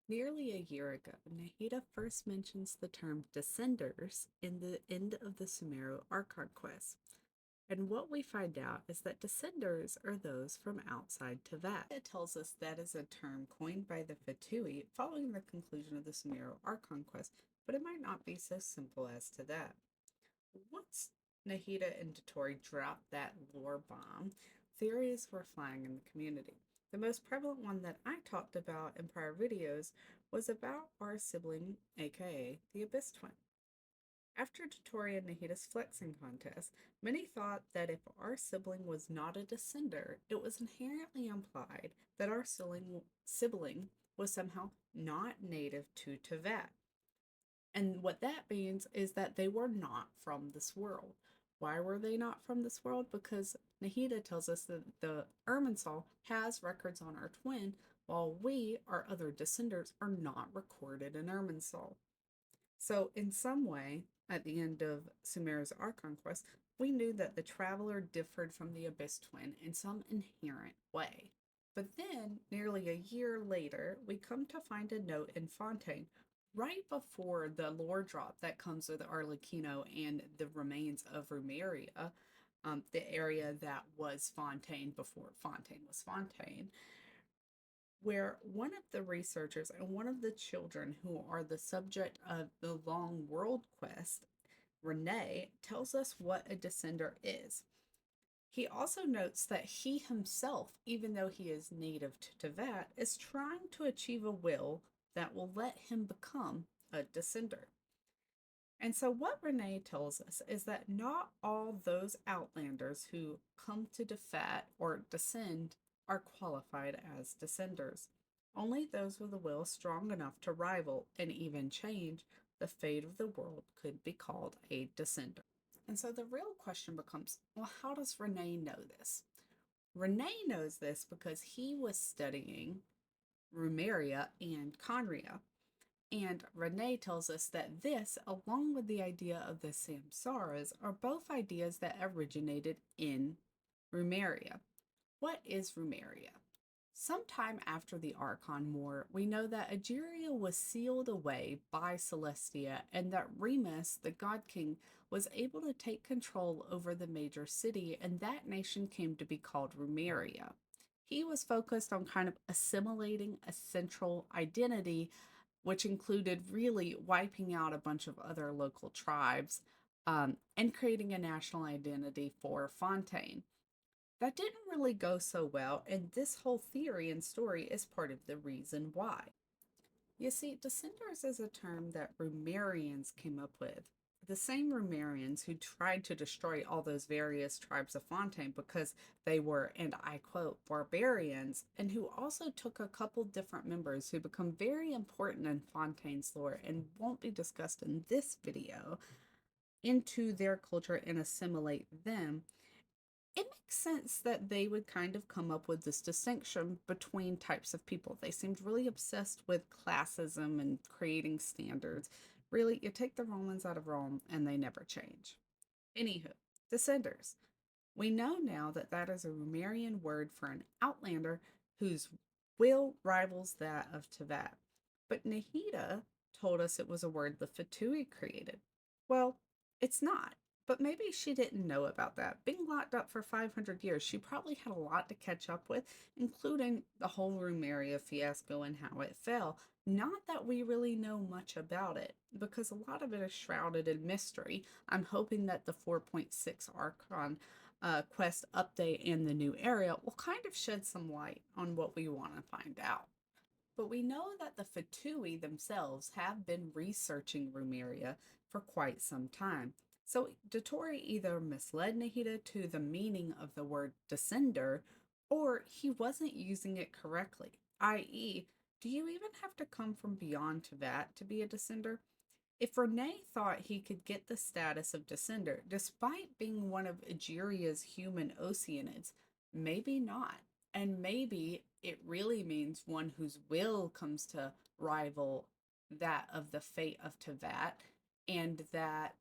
Nearly a year ago, Nahida first mentions the term descenders in the end of the Sumeru Archon quest. And what we find out is that descenders are those from outside Teyvat. It tells us that is a term coined by the Fatui following the conclusion of the Sumeru Archon quest, but it might not be so simple as to that. Once Nahida and Dotori dropped that lore bomb, theories were flying in the community. The most prevalent one that I talked about in prior videos was about our sibling, aka the Abyss Twin. After Dotori and Nahida's flexing contest, many thought that if our sibling was not a descender, it was inherently implied that our sibling was somehow not native to Teyvat. And what that means is that they were not from this world. Why were they not from this world? Because Nahida tells us that the Irminsul has records on our twin, while we, our other descendants, are not recorded in Irminsul. So, in some way, at the end of Sumeru's Archon quest, we knew that the traveler differed from the Abyss Twin in some inherent way. But then, nearly a year later, we come to find a note in Fontaine right before the lore drop that comes with Arlecchino and the remains of Rumeria, the area that was Fontaine before Fontaine was Fontaine, where one of the researchers and one of the children who are the subject of the Long World Quest, Renee, tells us what a descender is. He also notes that he himself, even though he is native to Teyvat, is trying to achieve a will that will let him become a descender. And so, what Renee tells us is that not all those outlanders who come to defat or descend are qualified as descenders. Only those with a will strong enough to rival and even change the fate of the world could be called a descender. And so the real question becomes, well, how does Renee know this? Renee knows this because he was studying Rumeria and Conria. And Renee tells us that this, along with the idea of the samsaras, are both ideas that originated in Rumeria. What is Rumeria? Sometime after the Archon War, we know that Egeria was sealed away by Celestia and that Remus, the God King, was able to take control over the major city, and that nation came to be called Rumeria. He was focused on kind of assimilating a central identity, which included really wiping out a bunch of other local tribes and creating a national identity for Fontaine. That didn't really go so well, and this whole theory and story is part of the reason why. You see, Descenders is a term that Rumerians came up with. The same Rumerians who tried to destroy all those various tribes of Fontaine because they were, and I quote, barbarians, and who also took a couple different members who become very important in Fontaine's lore and won't be discussed in this video into their culture and assimilate them. It makes sense that they would kind of come up with this distinction between types of people. They seemed really obsessed with classism and creating standards. Really, you take the Romans out of Rome and they never change. Anywho, descenders. We know now that that is a Rumerian word for an outlander whose will rivals that of Teyvat. But Nahida told us it was a word the Fatui created. Well, it's not. But maybe she didn't know about that. Being locked up for 500 years, she probably had a lot to catch up with, including the whole Rumeria fiasco and how it fell. Not that we really know much about it, because a lot of it is shrouded in mystery. I'm hoping that the 4.6 Archon quest update in the new area will kind of shed some light on what we want to find out. But we know that the Fatui themselves have been researching Rumeria for quite some time. So Dotori either misled Nahida to the meaning of the word descender, or he wasn't using it correctly, i.e., do you even have to come from beyond Teyvat to be a descender? If Renee thought he could get the status of descender despite being one of Egeria's human Oceanids, maybe not. And maybe it really means one whose will comes to rival that of the fate of Teyvat, and that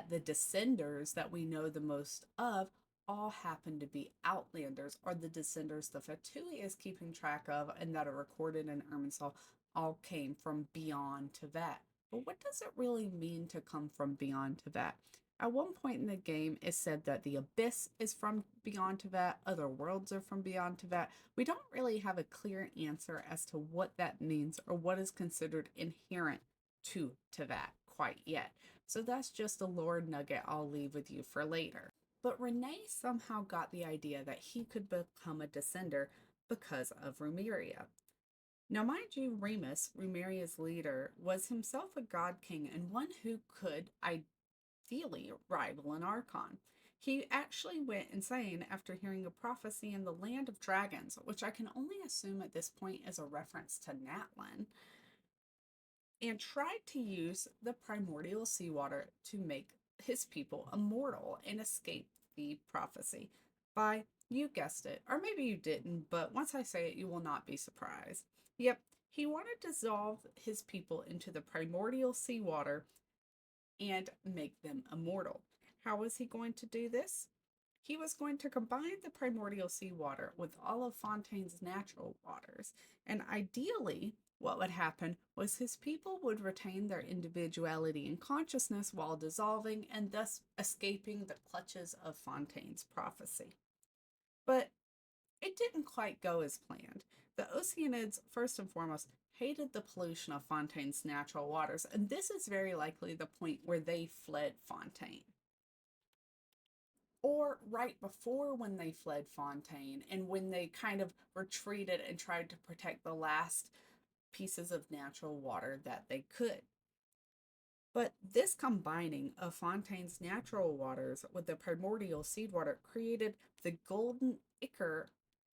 the descenders that we know the most of all happen to be outlanders, or the descenders the Fatui is keeping track of and that are recorded in Irminsul all came from beyond Teyvat. But what does it really mean to come from beyond Teyvat? At one point in the game, it said that the abyss is from beyond Teyvat, other worlds are from beyond Teyvat. We don't really have a clear answer as to what that means or what is considered inherent to Teyvat quite yet. So that's just a lore nugget I'll leave with you for later. But Rene somehow got the idea that he could become a descender because of Rumeria. Now, mind you, Remus, Rumeria's leader, was himself a god king and one who could ideally rival an archon. He actually went insane after hearing a prophecy in the land of dragons, which I can only assume at this point is a reference to Natlin, and tried to use the primordial seawater to make his people immortal and escape the prophecy by, you guessed it, or maybe you didn't, but once I say it, you will not be surprised. Yep, he wanted to dissolve his people into the primordial seawater and make them immortal. How was he going to do this? He was going to combine the primordial seawater with all of Fontaine's natural waters, and ideally, what would happen was his people would retain their individuality and consciousness while dissolving and thus escaping the clutches of Fontaine's prophecy. But it didn't quite go as planned. The Oceanids, first and foremost, hated the pollution of Fontaine's natural waters, and this is very likely the point where they fled Fontaine. Or right before when they fled Fontaine, and when they kind of retreated and tried to protect the last pieces of natural water that they could. But this combining of Fontaine's natural waters with the primordial seed water created the golden ichor,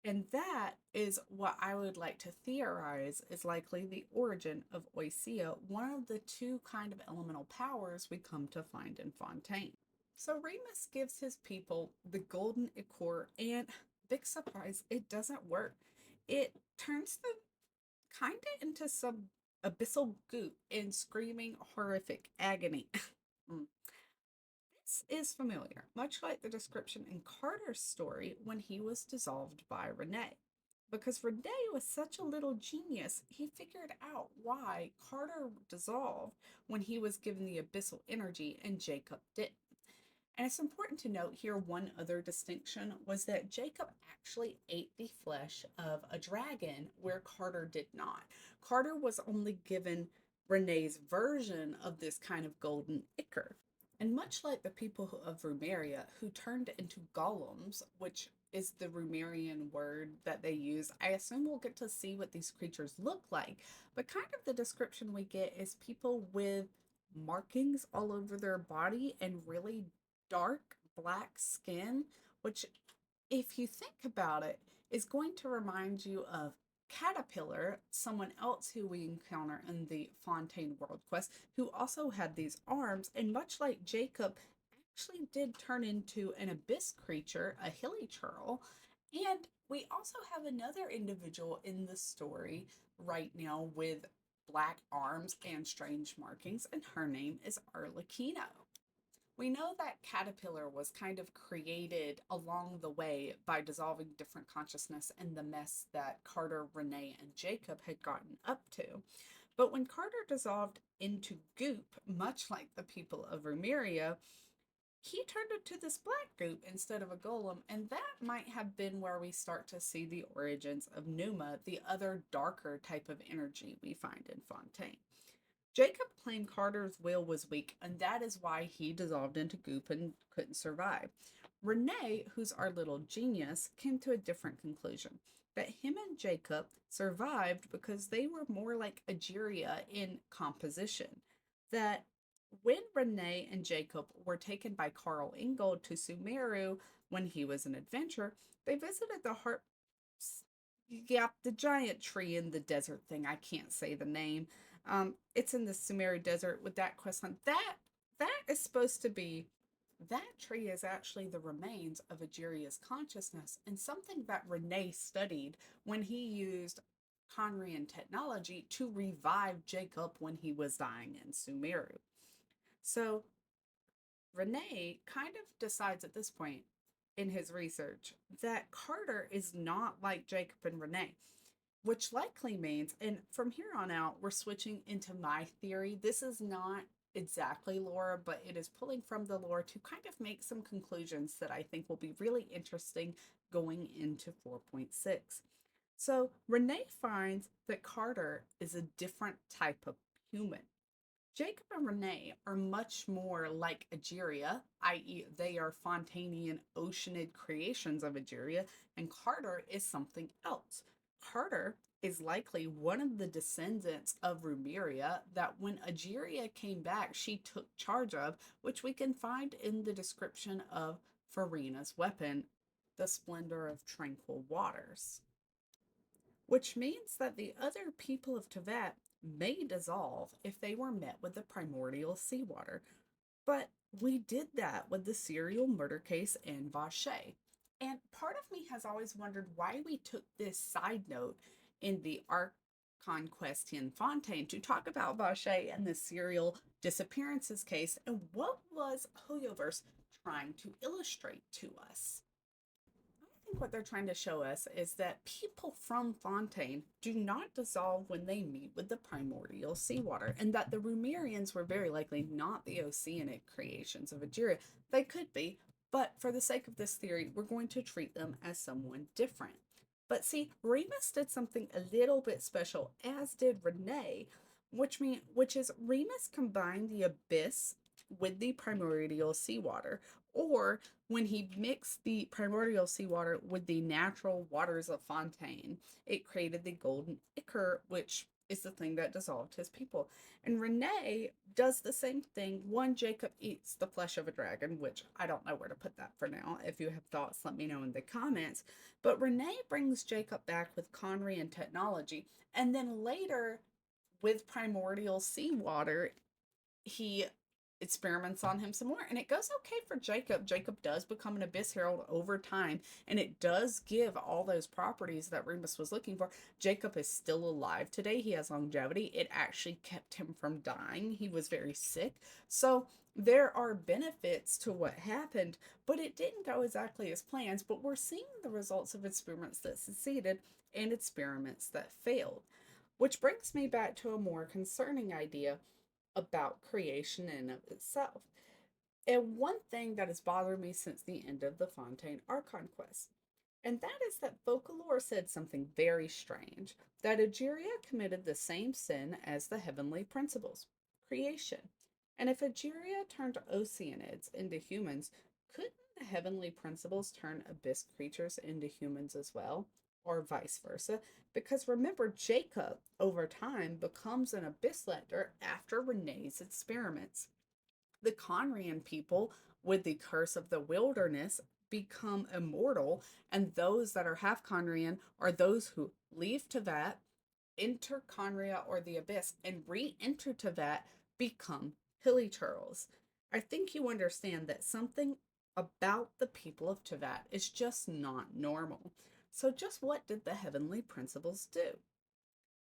and that is what I would like to theorize is likely the origin of Oisia, one of the two kind of elemental powers we come to find in Fontaine. So Remus gives his people the golden ichor, and big surprise, it doesn't work. It turns them kind of into some abyssal goop in screaming horrific agony. This is familiar, much like the description in Carter's story when he was dissolved by Rene. Because Rene was such a little genius, he figured out why Carter dissolved when he was given the abyssal energy and Jacob didn't. And it's important to note here one other distinction was that Jacob actually ate the flesh of a dragon where Carter did not. Carter was only given Renee's version of this kind of golden ichor. And much like the people of Rumeria who turned into golems, which is the Rumerian word that they use, I assume we'll get to see what these creatures look like. But kind of the description we get is people with markings all over their body and really dark black skin, which, if you think about it, is going to remind you of Caterpillar, someone else who we encounter in the Fontaine World Quest, who also had these arms, and much like Jacob, actually did turn into an abyss creature, a hilly churl. And we also have another individual in the story right now with black arms and strange markings, and her name is Arlecchino. We know that Caterpillar was kind of created along the way by dissolving different consciousness and the mess that Carter, Renee, and Jacob had gotten up to. But when Carter dissolved into goop, much like the people of Rumeria, he turned into this black goop instead of a golem, and that might have been where we start to see the origins of Numa, the other darker type of energy we find in Fontaine. Jacob claimed Carter's will was weak, and that is why he dissolved into goop and couldn't survive. Renee, who's our little genius, came to a different conclusion that him and Jacob survived because they were more like Egeria in composition. That when Renee and Jacob were taken by Carl Ingold to Sumeru when he was an adventurer, they visited the heart. Yep, the giant tree in the desert thing. I can't say the name. It's in the Sumeru desert with that quest line. That is supposed to be, that tree is actually the remains of Egeria's consciousness, and something that Rene studied when he used Conrian technology to revive Jacob when he was dying in Sumeru. So Rene kind of decides at this point, in his research that Carter is not like Jacob and Renee, which likely means, and from here on out, we're switching into my theory. This is not exactly lore, but it is pulling from the lore to kind of make some conclusions that I think will be really interesting going into 4.6. So Renee finds that Carter is a different type of human. Jacob and Renee are much more like Egeria, i.e., they are Fontanian oceanid creations of Egeria, and Carter is something else. Carter is likely one of the descendants of Rumeria that when Egeria came back, she took charge of, which we can find in the description of Farina's weapon, the Splendor of Tranquil Waters, which means that the other people of Teyvat may dissolve if they were met with the primordial seawater. But we did that with the serial murder case in Vache. And part of me has always wondered why we took this side note in the Archon Quest in Fontaine to talk about Vache and the serial disappearances case, and what was Hoyoverse trying to illustrate to us. I think what they're trying to show us is that people from Fontaine do not dissolve when they meet with the primordial seawater, and that the Rumerians were very likely not the oceanic creations of Egeria. They could be, but for the sake of this theory, we're going to treat them as someone different. But see, Remus did something a little bit special, as did Renee, which is Remus combined the abyss with the primordial seawater, or when he mixed the primordial seawater with the natural waters of Fontaine, it created the golden ichor, which is the thing that dissolved his people. And Renee does the same thing. One, Jacob eats the flesh of a dragon, which I don't know where to put that for now. If you have thoughts, let me know in the comments. But Renee brings Jacob back with Conrian technology. And then later, with primordial seawater, he experiments on him some more, and it goes okay for Jacob does become an abyss herald over time, and it does give all those properties that Remus was looking for. Jacob is still alive today. He has longevity. It actually kept him from dying. He was very sick, so there are benefits to what happened, but it didn't go exactly as planned. But we're seeing the results of experiments that succeeded and experiments that failed, which brings me back to a more concerning idea about creation in of itself. And one thing that has bothered me since the end of the Fontaine Archon quest, and that is that Folklore said something very strange, that Egeria committed the same sin as the heavenly principles, creation. And if Egeria turned Oceanids into humans, couldn't the heavenly principles turn abyss creatures into humans as well? Or vice versa? Because remember, Jacob, over time, becomes an Abysslander after Renee's experiments. The Conrian people, with the curse of the wilderness, become immortal, and those that are half Conrian are those who leave Teyvat, enter Conria or the Abyss, and re-enter Teyvat, become Hilichurls. I think you understand that something about the people of Teyvat is just not normal. So just what did the heavenly principles do?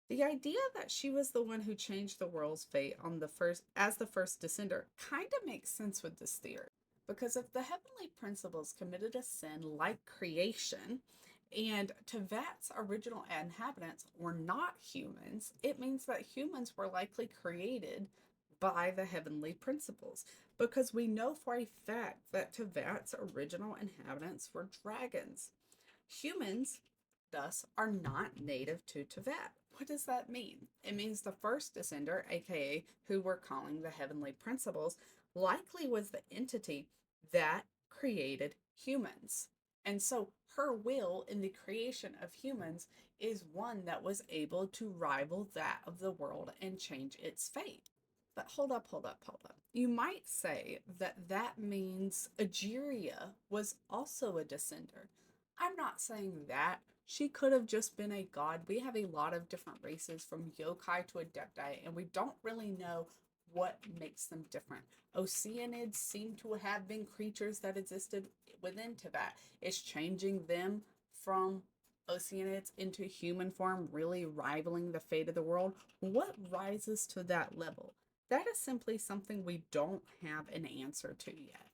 The idea that she was the one who changed the world's fate on the first as the first descender kind of makes sense with this theory. Because if the heavenly principles committed a sin like creation, and Teyvat's original inhabitants were not humans, it means that humans were likely created by the heavenly principles. Because we know for a fact that Teyvat's original inhabitants were dragons. Humans, thus, are not native to Teyvat. What does that mean? It means the first descender, aka who we're calling the heavenly principles, likely was the entity that created humans. And so her will in the creation of humans is one that was able to rival that of the world and change its fate. But hold up, hold up, hold up. You might say that that means Egeria was also a descender. I'm not saying that. She could have just been a god. We have a lot of different races from yokai to adepti, and we don't really know what makes them different. Oceanids seem to have been creatures that existed within Teyvat. Is changing them from Oceanids into human form really rivaling the fate of the world? What rises to that level? That is simply something we don't have an answer to yet.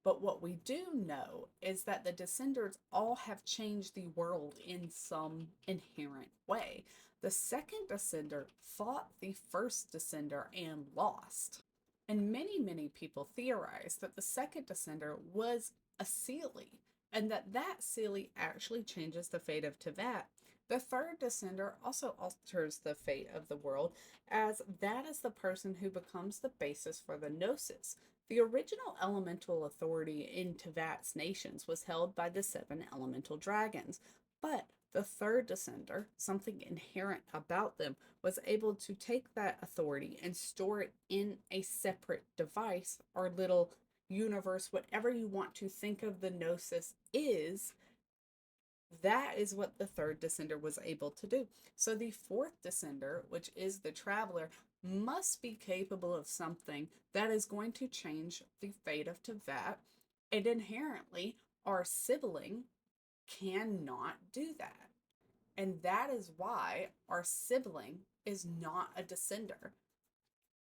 But what we do know is that the Descenders all have changed the world in some inherent way. The second Descender fought the first Descender and lost. And many people theorize that the second Descender was a Seelie, and that Seelie actually changes the fate of Teyvat. The third Descender also alters the fate of the world, as that is the person who becomes the basis for the Gnosis. The original elemental authority in Teyvat's nations was held by the seven elemental dragons, but the third Descender, something inherent about them, was able to take that authority and store it in a separate device or little universe, whatever you want to think of the Gnosis is. That is what the third Descender was able to do. So the fourth Descender, which is the Traveler, must be capable of something that is going to change the fate of Teyvat, and inherently, our sibling cannot do that. And that is why our sibling is not a Descender.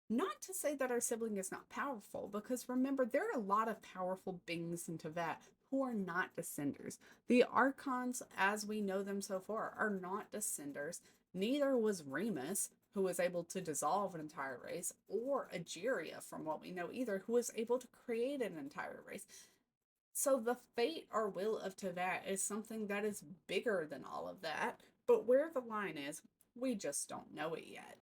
Not to say that our sibling is not powerful, because remember, there are a lot of powerful beings in Teyvat who are not Descenders. The Archons, as we know them so far, are not Descenders. Neither was Remus, who was able to dissolve an entire race, or Egeria, from what we know either, who was able to create an entire race. So the fate or will of Teyvat is something that is bigger than all of that, but where the line is, we just don't know it yet.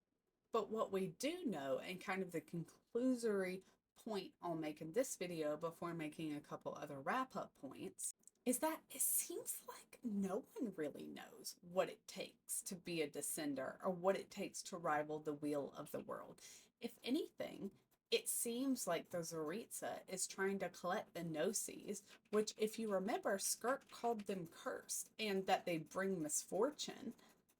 But what we do know, and kind of the conclusory point I'll make in this video before making a couple other wrap up points, is that it seems like no one really knows what it takes to be a Descender or what it takes to rival the wheel of the world. If anything, it seems like the Tsaritsa is trying to collect the Gnosis, which, if you remember, Skirk called them cursed and that they bring misfortune.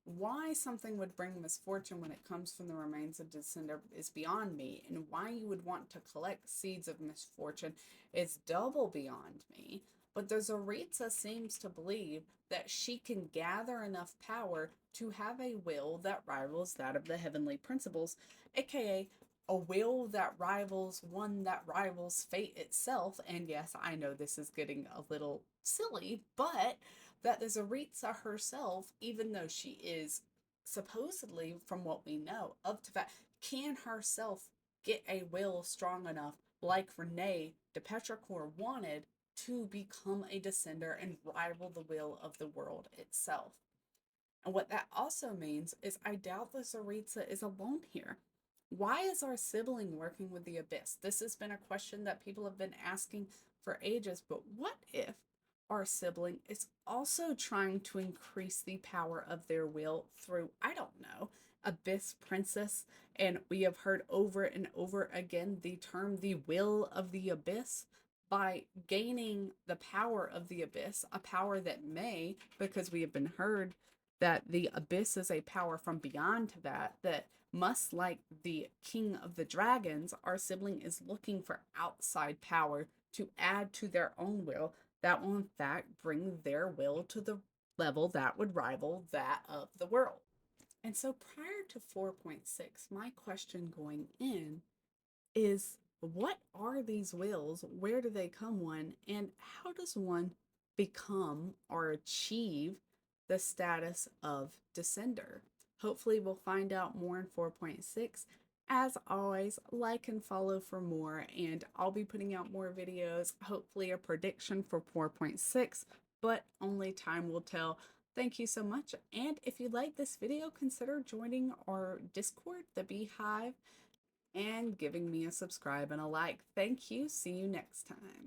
Why something would bring misfortune when it comes from the remains of Descender is beyond me, and why you would want to collect seeds of misfortune is double beyond me. But the Tsaritsa seems to believe that she can gather enough power to have a will that rivals that of the heavenly principles, aka a will that rivals one that rivals fate itself. And yes, I know this is getting a little silly, but that the Tsaritsa herself, even though she is supposedly, from what we know, of Teyvat, can herself get a will strong enough, like Renee de Petrichor wanted, to become a Descender and rival the will of the world itself. And what that also means is I doubt the Tsaritsa is alone here. Why is our sibling working with the Abyss? This has been a question that people have been asking for ages, but what if our sibling is also trying to increase the power of their will through, I don't know, Abyss Princess? And we have heard over and over again the term the will of the Abyss. By gaining the power of the Abyss, a power that may, because we have been heard that the Abyss is a power from beyond that must, like the King of the Dragons, our sibling is looking for outside power to add to their own will that will in fact bring their will to the level that would rival that of the world. And so prior to 4.6, my question going in is, what are these wills? Where do they come one? And how does one become or achieve the status of Descender? Hopefully we'll find out more in 4.6. As always, like and follow for more, and I'll be putting out more videos, hopefully a prediction for 4.6, but only time will tell. Thank you so much, and if you like this video, consider joining our Discord, the Beehive, and giving me a subscribe and a like. Thank you. See you next time.